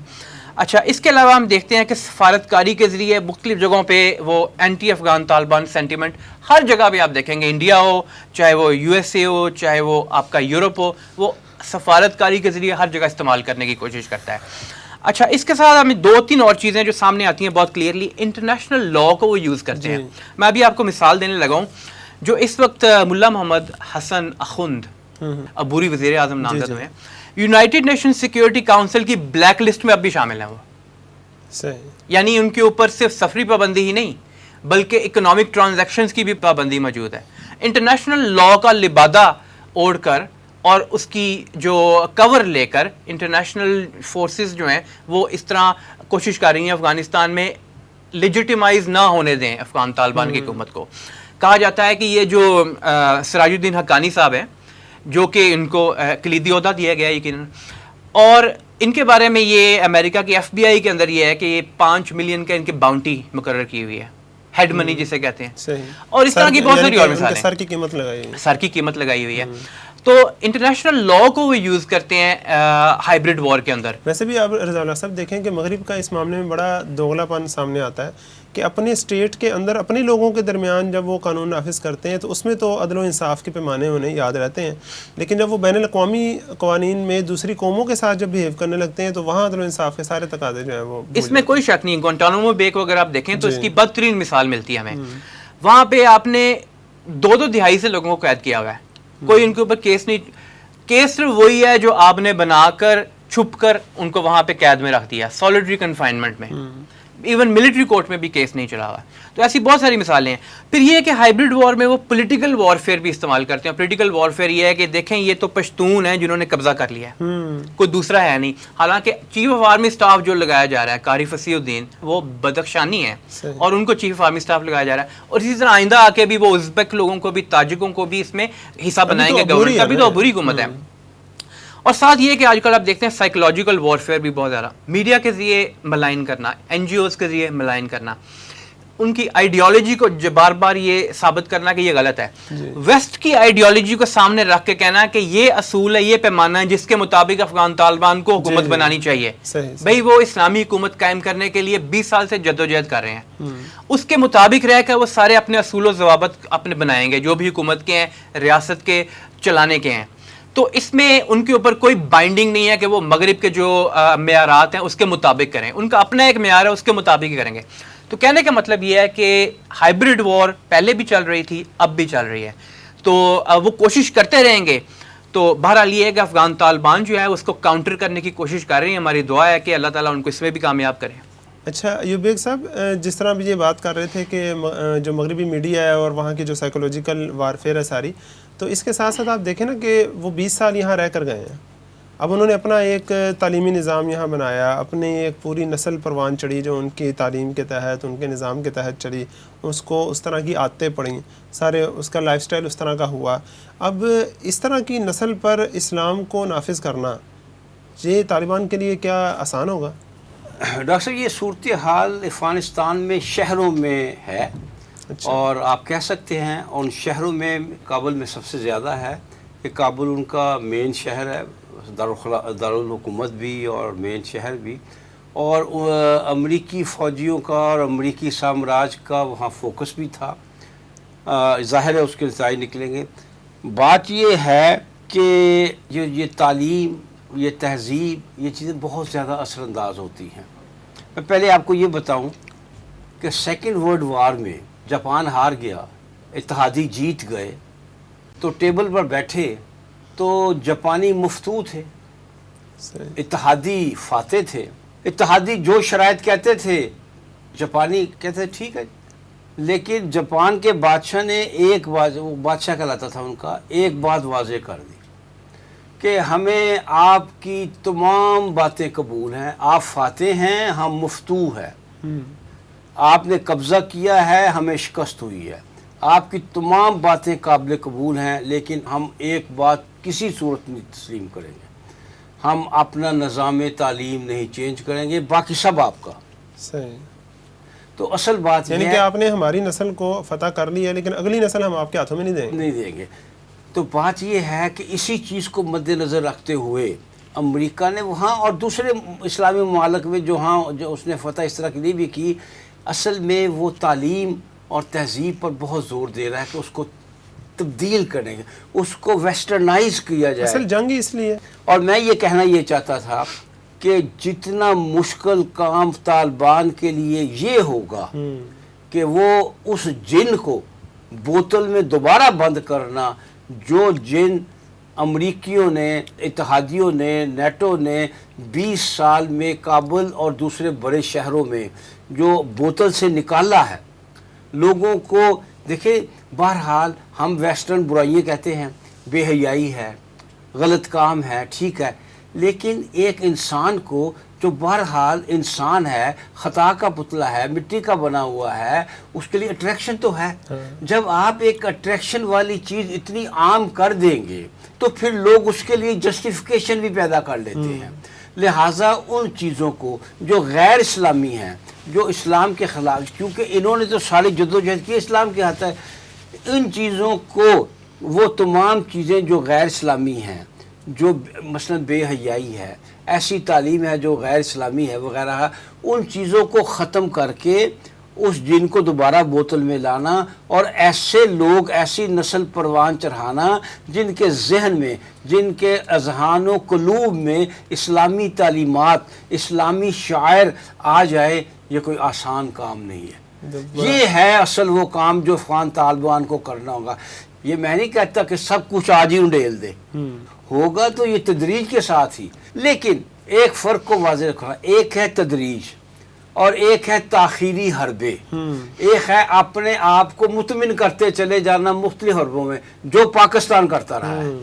اچھا, اس کے علاوہ ہم دیکھتے ہیں کہ سفارتکاری کے ذریعے مختلف جگہوں پہ وہ اینٹی افغان طالبان سینٹیمنٹ ہر جگہ پہ آپ دیکھیں گے, انڈیا ہو, چاہے وہ یو ایس اے ہو, چاہے وہ آپ کا یورپ ہو, وہ سفارتکاری کے ذریعے ہر جگہ استعمال کرنے کی کوشش کرتا ہے. اچھا, اس کے ساتھ ہمیں 2-3 اور چیزیں جو سامنے آتی ہیں بہت کلیئرلی, انٹرنیشنل لا کو وہ یوز کرتے ہیں. میں ابھی آپ کو مثال دینے لگا ہوں. جو اس وقت ملا محمد حسن اخند عبوری وزیر اعظم نامزد ہوئے ہیں, یونائٹڈ نیشن سیکیورٹی کاؤنسل کی بلیک لسٹ میں اب بھی شامل ہیں وہ. یعنی ان کے اوپر صرف سفری پابندی ہی نہیں بلکہ اکنامک ٹرانزیکشنز کی بھی پابندی موجود ہے. انٹرنیشنل لا کا لبادہ اوڑھ کر اور اس کی جو کور لے کر انٹرنیشنل فورسز جو ہیں وہ اس طرح کوشش کر رہی ہیں افغانستان میں لیجیٹیمائز نہ ہونے دیں افغان طالبان کی حکومت کو. کہا جاتا ہے کہ یہ جو سراج الدین حقانی صاحب ہیں جو کہ ان کو کلیدی عہدہ دیا گیا یقیناً, اور ان کے بارے میں یہ امریکہ کی ایف بی آئی کے اندر یہ ہے کہ یہ 5 ملین کا ان کی باؤنٹی مقرر کی ہوئی ہے, ہیڈ منی جسے کہتے ہیں, اور اس طرح کی بہت ساری اور مثالیں, سر کی قیمت لگائی ہوئی ہے. تو انٹرنیشنل لا کو وہ یوز کرتے ہیں ہائبرڈ وار کے اندر. ویسے بھی آپ رضا اللہ صاحب دیکھیں کہ مغرب کا اس معاملے میں بڑا دوغلا پن سامنے آتا ہے کہ اپنے اسٹیٹ کے اندر اپنے لوگوں کے درمیان جب وہ قانون نافذ کرتے ہیں تو اس میں تو عدل و انصاف کے پیمانے انہیں یاد رہتے ہیں, لیکن جب وہ بین الاقوامی قوانین میں دوسری قوموں کے ساتھ جب بہیو کرنے لگتے ہیں تو وہاں عدل و انصاف کے سارے تقاضے جو ہیں وہ, اس میں کوئی شک نہیں. گوانٹانامو بے کو اگر آپ دیکھیں تو اس کی بدترین مثال ملتی ہے ہمیں. وہاں پہ آپ نے 2 دہائی سے لوگوں کو قید کیا ہوا ہے, کوئی ان کے اوپر کیس نہیں. کیس صرف وہی ہے جو آپ نے بنا کر چھپ کر ان کو وہاں پہ قید میں رکھ دیا, سالٹری کنفائنمنٹ میں. ایون ملٹری کورٹ میں بھی کیس نہیں چلا ہوا. تو ایسی بہت ساری مثالیں ہیں. پھر یہ ہے کہ ہائبرڈ وار میں وہ پولیٹیکل وارفیئر بھی استعمال کرتے ہیں. پولیٹیکل وارفیئر یہ ہے کہ دیکھیں یہ تو پشتون ہیں جنہوں نے قبضہ کر لیا ہے, کوئی دوسرا ہے نہیں. حالانکہ چیف آف آرمی اسٹاف جو لگایا جا رہا ہے قاری فصیح الدین, وہ بدخشانی ہے اور ان کو چیف آرمی اسٹاف لگایا جا رہا ہے. اور اسی طرح آئندہ آ کے بھی وہ ازبک لوگوں کو بھی, تاجکوں کو بھی اس میں حصہ بنائیں گے گورنمنٹ کا. بھی تو بری حکومت ہے. اور ساتھ یہ کہ آج کل آپ دیکھتے ہیں سائیکولوجیکل وارفیئر بھی بہت زیادہ, میڈیا کے ذریعے ملائن کرنا, این جی اوز کے ذریعے ملائن کرنا, ان کی آئیڈیالوجی کو بار بار یہ ثابت کرنا کہ یہ غلط ہے. ویسٹ کی آئیڈیالوجی کو سامنے رکھ کے کہنا کہ یہ اصول ہے, یہ پیمانہ ہے جس کے مطابق افغان طالبان کو حکومت بنانی چاہیے. بھائی وہ اسلامی حکومت قائم کرنے کے لیے 20 سال سے جدوجہد کر رہے ہیں, اس کے مطابق رہ کر وہ سارے اپنے اصول و ضوابط اپنے بنائیں گے جو بھی حکومت کے ہیں, ریاست کے چلانے کے ہیں. تو اس میں ان کے اوپر کوئی بائنڈنگ نہیں ہے کہ وہ مغرب کے جو معیارات ہیں اس کے مطابق کریں. ان کا اپنا ایک معیار ہے, اس کے مطابق ہی کریں گے. تو کہنے کا مطلب یہ ہے کہ ہائبرڈ وار پہلے بھی چل رہی تھی, اب بھی چل رہی ہے, تو وہ کوشش کرتے رہیں گے. تو بہرحال یہ ہے کہ افغان طالبان جو ہے اس کو کاؤنٹر کرنے کی کوشش کر رہی ہیں. ہماری دعا ہے کہ اللہ تعالیٰ ان کو اس میں بھی کامیاب کرے. اچھا ایوب بیگ صاحب, جس طرح بھی یہ بات کر رہے تھے کہ جو مغربی میڈیا ہے اور وہاں کی جو سائیکولوجیکل وارفیئر ہے ساری, تو اس کے ساتھ ساتھ آپ دیکھیں نا کہ وہ 20 سال یہاں رہ کر گئے ہیں. اب انہوں نے اپنا ایک تعلیمی نظام یہاں بنایا, اپنی ایک پوری نسل پروان چڑھی جو ان کی تعلیم کے تحت, ان کے نظام کے تحت چڑھی, اس کو اس طرح کی عادتیں پڑیں, سارے اس کا لائف سٹائل اس طرح کا ہوا. اب اس طرح کی نسل پر اسلام کو نافذ کرنا یہ طالبان کے لیے کیا آسان ہوگا؟ ڈاکٹر صاحب, یہ صورتحال افغانستان میں شہروں میں ہے. اور آپ کہہ سکتے ہیں ان شہروں میں کابل میں سب سے زیادہ ہے کہ کابل ان کا مین شہر ہے, دارالحکومت بھی اور مین شہر بھی, اور امریکی فوجیوں کا اور امریکی سامراج کا وہاں فوکس بھی تھا. ظاہر ہے اس کے نتائج نکلیں گے. بات یہ ہے کہ یہ تعلیم, یہ تہذیب, یہ چیزیں بہت زیادہ اثر انداز ہوتی ہیں. میں پہلے آپ کو یہ بتاؤں کہ سیکنڈ ورلڈ وار میں جاپان ہار گیا, اتحادی جیت گئے, تو ٹیبل پر بیٹھے تو جاپانی مفتو تھے, اتحادی فاتح تھے. اتحادی جو شرائط کہتے تھے جاپانی کہتے ٹھیک ہے, لیکن جاپان کے بادشاہ نے ایک بات، وہ بادشاہ کہلاتا تھا ان کا، ایک بات واضح کر دی کہ ہمیں آپ کی تمام باتیں قبول ہیں، آپ فاتح ہیں، ہم مفتو ہیں، آپ نے قبضہ کیا ہے، ہمیں شکست ہوئی ہے، آپ کی تمام باتیں قابل قبول ہیں، لیکن ہم ایک بات کسی صورت نہیں تسلیم کریں گے، ہم اپنا نظام تعلیم نہیں چینج کریں گے، باقی سب آپ کا۔ صحیح، تو اصل بات یعنی یہ کہ ہے، آپ نے ہماری نسل کو فتح کر لی ہے لیکن اگلی نسل ہم آپ کے ہاتھوں میں نہیں دیں گے۔ تو بات یہ ہے کہ اسی چیز کو مد نظر رکھتے ہوئے امریکہ نے وہاں اور دوسرے اسلامی ممالک میں جو اس نے فتح اس طرح کی بھی کی، اصل میں وہ تعلیم اور تہذیب پر بہت زور دے رہا ہے کہ اس کو تبدیل کریں گے، اس کو ویسٹرنائز کیا جائے۔ اصل جنگ ہی اس لیے، اور میں یہ کہنا یہ چاہتا تھا کہ جتنا مشکل کام طالبان کے لیے یہ ہوگا کہ وہ اس جن کو بوتل میں دوبارہ بند کرنا، جو جن امریکیوں نے، اتحادیوں نے، نیٹو نے 20 سال میں کابل اور دوسرے بڑے شہروں میں جو بوتل سے نکالا ہے لوگوں کو۔ دیکھیں بہرحال ہم ویسٹرن برائیاں کہتے ہیں، بے حیائی ہے، غلط کام ہے، ٹھیک ہے، لیکن ایک انسان کو جو بہرحال انسان ہے، خطا کا پتلا ہے، مٹی کا بنا ہوا ہے، اس کے لیے اٹریکشن تو ہے۔ جب آپ ایک اٹریکشن والی چیز اتنی عام کر دیں گے تو پھر لوگ اس کے لیے جسٹیفیکیشن بھی پیدا کر لیتے ہیں۔ لہٰذا ان چیزوں کو جو غیر اسلامی ہیں، جو اسلام کے خلاف، کیونکہ انہوں نے تو ساری جدوجہد کی اسلام کے ہاتھ ہے، ان چیزوں کو، وہ تمام چیزیں جو غیر اسلامی ہیں، جو مثلا بے حیائی ہے، ایسی تعلیم ہے جو غیر اسلامی ہے وغیرہ، ان چیزوں کو ختم کر کے اس جن کو دوبارہ بوتل میں لانا اور ایسے لوگ، ایسی نسل پروان چڑھانا جن کے ذہن میں، جن کے اذہان و قلوب میں اسلامی تعلیمات، اسلامی شاعر آ جائے، یہ کوئی آسان کام نہیں ہے۔ یہ ہے اصل وہ کام جو افغان طالبان کو کرنا ہوگا۔ یہ میں نہیں کہتا کہ سب کچھ آج ہی انڈیل دے، ہوگا تو یہ تدریج کے ساتھ ہی، لیکن ایک فرق کو واضح رکھنا، ایک ہے تدریج اور ایک ہے تاخیری حربے، ایک ہے اپنے آپ کو مطمئن کرتے چلے جانا مختلف حربوں میں، جو پاکستان کرتا رہا ہے۔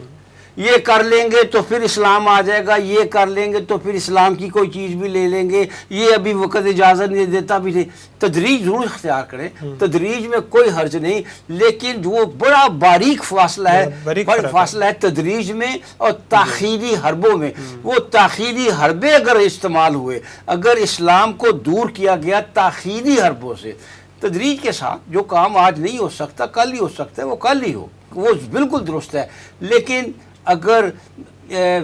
یہ کر لیں گے تو پھر اسلام آ جائے گا، یہ کر لیں گے تو پھر اسلام کی کوئی چیز بھی لے لیں گے، یہ ابھی وقت اجازت نہیں دیتا بھی نہیں۔ تدریج ضرور اختیار کریں، تدریج میں کوئی حرج نہیں، لیکن وہ بڑا باریک فاصلہ ہے، فاصلہ ہے تدریج میں اور تاخیری حربوں میں۔ وہ تاخیری حربے اگر استعمال ہوئے، اگر اسلام کو دور کیا گیا تاخیری حربوں سے، تدریج کے ساتھ جو کام آج نہیں ہو سکتا کل ہی ہو سکتا ہے، وہ کل ہی ہو، وہ بالکل درست ہے۔ لیکن اگر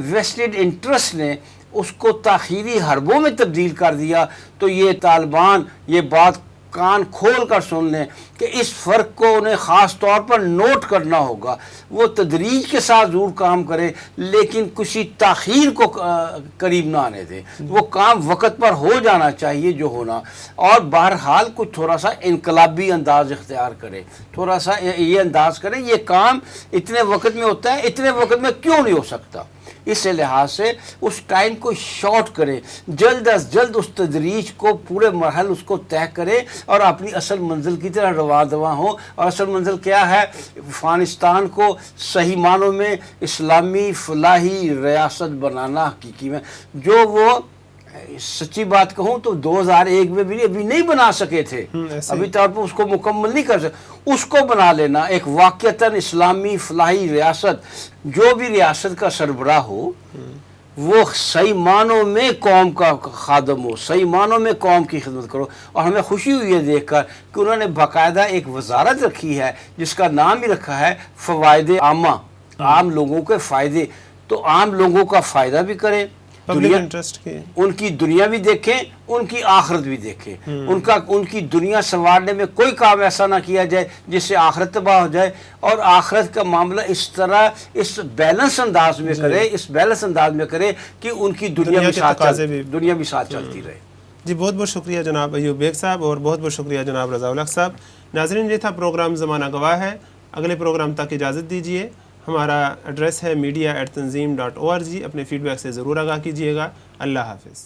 ویسٹڈ انٹرسٹ نے اس کو تاخیری حربوں میں تبدیل کر دیا تو یہ طالبان یہ بات کان کھول کر سن لیں کہ اس فرق کو انہیں خاص طور پر نوٹ کرنا ہوگا۔ وہ تدریج کے ساتھ ضرور کام کرے لیکن کسی تاخیر کو قریب نہ آنے دیں، وہ کام وقت پر ہو جانا چاہیے جو ہونا، اور بہرحال کچھ تھوڑا سا انقلابی انداز اختیار کرے، تھوڑا سا یہ انداز کریں یہ کام اتنے وقت میں ہوتا ہے، اتنے وقت میں کیوں نہیں ہو سکتا۔ اس لحاظ سے اس ٹائم کو شارٹ کرے، جلد از جلد اس تدریج کو پورے مرحل اس کو طے کرے اور اپنی اصل منزل کی طرح رواں دواں ہو۔ اور اصل منزل کیا ہے؟ افغانستان کو صحیح معنوں میں اسلامی فلاحی ریاست بنانا حقیقی میں، جو وہ سچی بات کہوں تو 2001 میں بھی ابھی نہیں بنا سکے تھے، ابھی طور پر اس کو مکمل نہیں کر سکے، اس کو بنا لینا ایک واقعتاً اسلامی فلاحی ریاست۔ جو بھی ریاست کا سربراہ ہو وہ صحیح معنوں میں قوم کا خادم ہو، صحیح معنوں میں قوم کی خدمت کرو۔ اور ہمیں خوشی ہوئی ہے دیکھ کر کہ انہوں نے باقاعدہ ایک وزارت رکھی ہے جس کا نام ہی رکھا ہے فوائد عامہ، عام لوگوں کے فائدے۔ تو عام لوگوں کا فائدہ بھی کریں، پبلک انٹرسٹ کی، ان کی دنیا بھی دیکھیں، ان کی آخرت بھی دیکھیں، ان کی دنیا سنوارنے میں کوئی کام ایسا نہ کیا جائے جس سے آخرت تباہ ہو جائے، اور آخرت کا معاملہ اس طرح اس بیلنس انداز میں کرے، اس بیلنس انداز میں کرے کہ ان کی دنیا بھی ساتھ چلتی رہے۔ جی بہت بہت شکریہ جناب ایوب بیگ صاحب، اور بہت بہت شکریہ جناب رضا الحق صاحب۔ ناظرین، یہ تھا پروگرام زمانہ گواہ ہے۔ اگلے پروگرام تک اجازت دیجیے۔ ہمارا ایڈریس ہے media@tanzeem.org۔ اپنے فیڈ بیک سے ضرور آگاہ کیجیے گا۔ اللہ حافظ۔